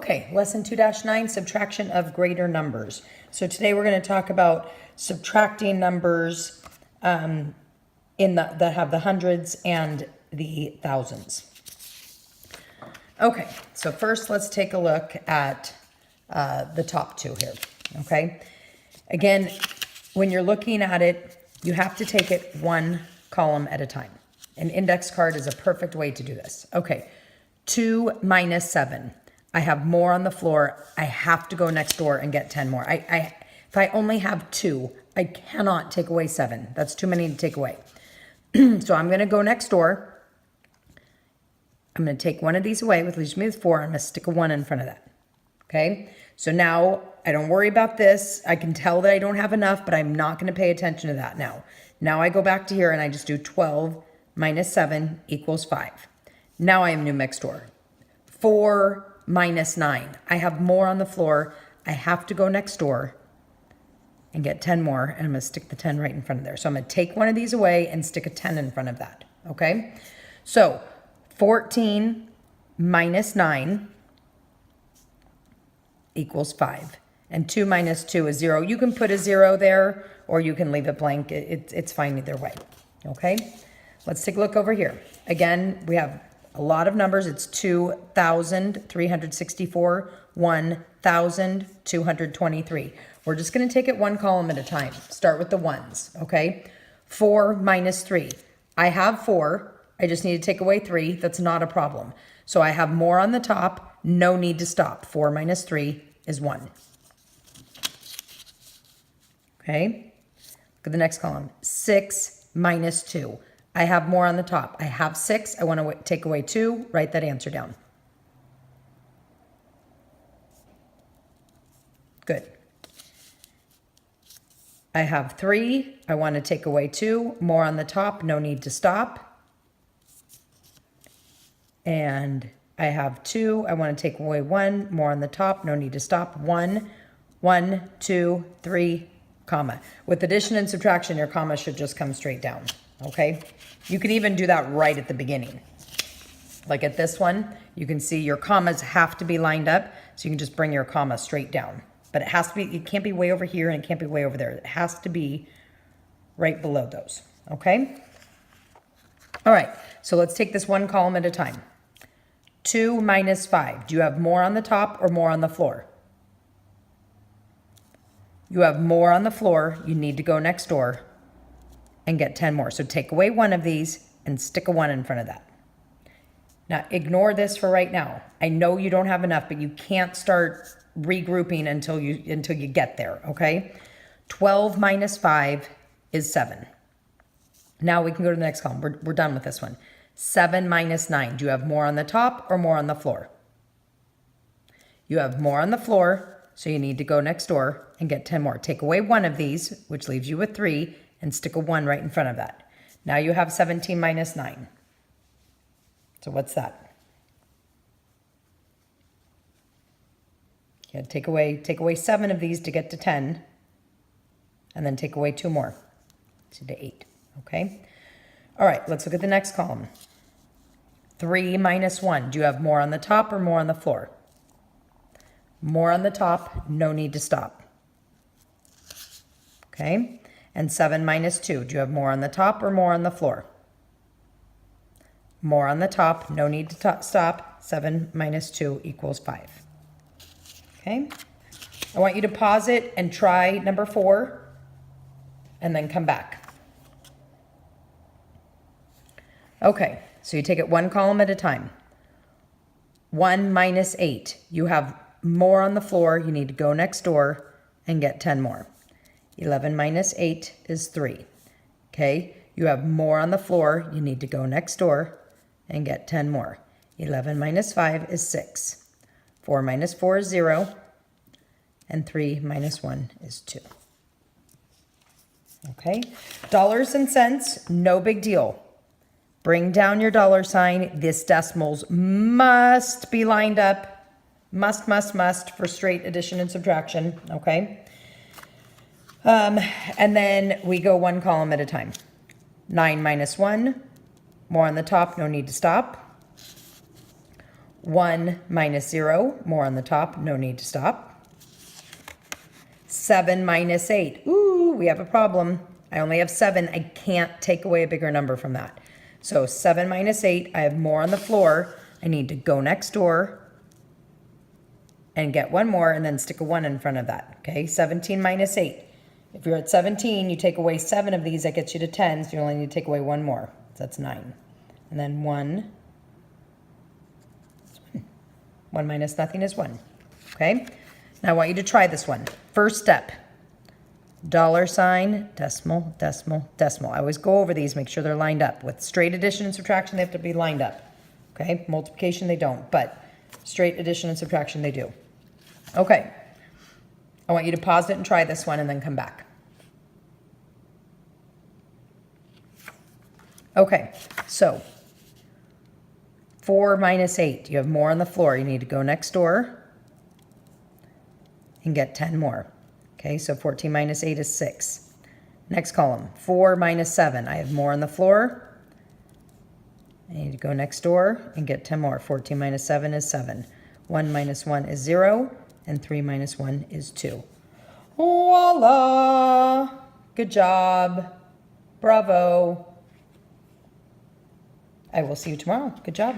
Okay, lesson 2-9, subtraction of greater numbers. So today we're going to talk about subtracting numbers that have the hundreds and the thousands. Okay, so first let's take a look at the top two here, okay? Again, when you're looking at it, you have to take it one column at a time. An index card is a perfect way to do this. Okay, 2 minus 7. I have more on the floor. I have to go next door and get 10 more. If I only have 2, I cannot take away 7. That's too many to take away. So I'm going to go next door. I'm going to take one of these away, which leaves me with 4. I'm going to stick a 1 in front of that. Okay? So now I don't worry about this. I can tell that I don't have enough, but I'm not going to pay attention to that now. Now I go back to here and I just do 12 minus 7 equals 5. Now I am new next door. 4 minus 9. I have more on the floor. I have to go next door and get 10 more, and I'm going to stick the 10 right in front of there. So I'm going to take one of these away and stick a 10 in front of that, okay? So 14 minus 9 equals 5, and 2 minus 2 is 0. You can put a 0 there, or you can leave it blank. It's fine either way, okay? Let's take a look over here. Again, we have a lot of numbers. It's 2,364, 1,223. We're just going to take it one column at a time. Start with the ones, okay? 4 minus 3. I have 4. I just need to take away 3. That's not a problem. So I have more on the top. No need to stop. 4 minus 3 is 1. Okay? Look at the next column. 6 minus 2. I have more on the top. I have 6. I want to take away 2. Write that answer down. Good. I have 3. I want to take away 2. More on the top. No need to stop. And I have 2. I want to take away 1. More on the top. No need to stop. 1, 1, 2, 3, comma. With addition and subtraction, your comma should just come straight down. Okay? You can even do that right at the beginning. Like at this one, you can see your commas have to be lined up, so you can just bring your comma straight down. But it has to be, it can't be way over here and it can't be way over there. It has to be right below those. Okay? All right, so let's take this one column at a time. 2 minus 5. Do you have more on the top or more on the floor? You have more on the floor. You need to go next door and get 10 more. So take away one of these and stick a 1 in front of that. Now, ignore this for right now. I know you don't have enough, but you can't start regrouping until you get there, okay? 12 minus 5 is 7. Now we can go to the next column. We're done with this one. 7 minus 9. Do you have more on the top or more on the floor? You have more on the floor, so you need to go next door and get 10 more. Take away one of these, which leaves you with 3, and stick a 1 right in front of that. Now you have 17 minus 9. So what's that? You take away 7 of these to get to 10, and then take away 2 more to 8, okay? All right, let's look at the next column. 3 minus 1. Do you have more on the top or more on the floor? More on the top, no need to stop. Okay? And 7 minus 2. Do you have more on the top or more on the floor? More on the top, no need to stop. 7 minus 2 equals 5. Okay? I want you to pause it and try number 4 and then come back. Okay, so you take it one column at a time. 1 minus 8. You have more on the floor. You need to go next door and get 10 more. 11 minus 8 is 3. Okay, you have more on the floor. You need to go next door and get 10 more. 11 minus 5 is 6. 4 minus 4 is 0. And 3 minus 1 is 2. Okay, dollars and cents, no big deal. Bring down your dollar sign. This decimals must be lined up. Must for straight addition and subtraction, okay? And then we go one column at a time. 9 minus 1, more on the top, no need to stop. 1 minus 0, more on the top, no need to stop. 7 minus 8. Ooh, we have a problem. I only have 7. I can't take away a bigger number from that. So 7 minus 8, I have more on the floor. I need to go next door and get one more and then stick a 1 in front of that. Okay, 17 minus 8. If you're at 17, you take away 7 of these, that gets you to 10, so you only need to take away 1 more. So that's 9. And then 1. 1 minus nothing is 1. Okay? Now I want you to try this one. First step. $, decimal, decimal, decimal. I always go over these, make sure they're lined up. With straight addition and subtraction, they have to be lined up. Okay? Multiplication, they don't. But straight addition and subtraction, they do. Okay. I want you to pause it and try this one and then come back. Okay, so 4 minus 8. You have more on the floor. You need to go next door and get 10 more. Okay, so 14 minus 8 is 6. Next column, 4 minus 7. I have more on the floor. I need to go next door and get 10 more. 14 minus 7 is 7. 1 minus 1 is 0. And 3 minus 1 is 2. Voila! Good job. Bravo. I will see you tomorrow. Good job.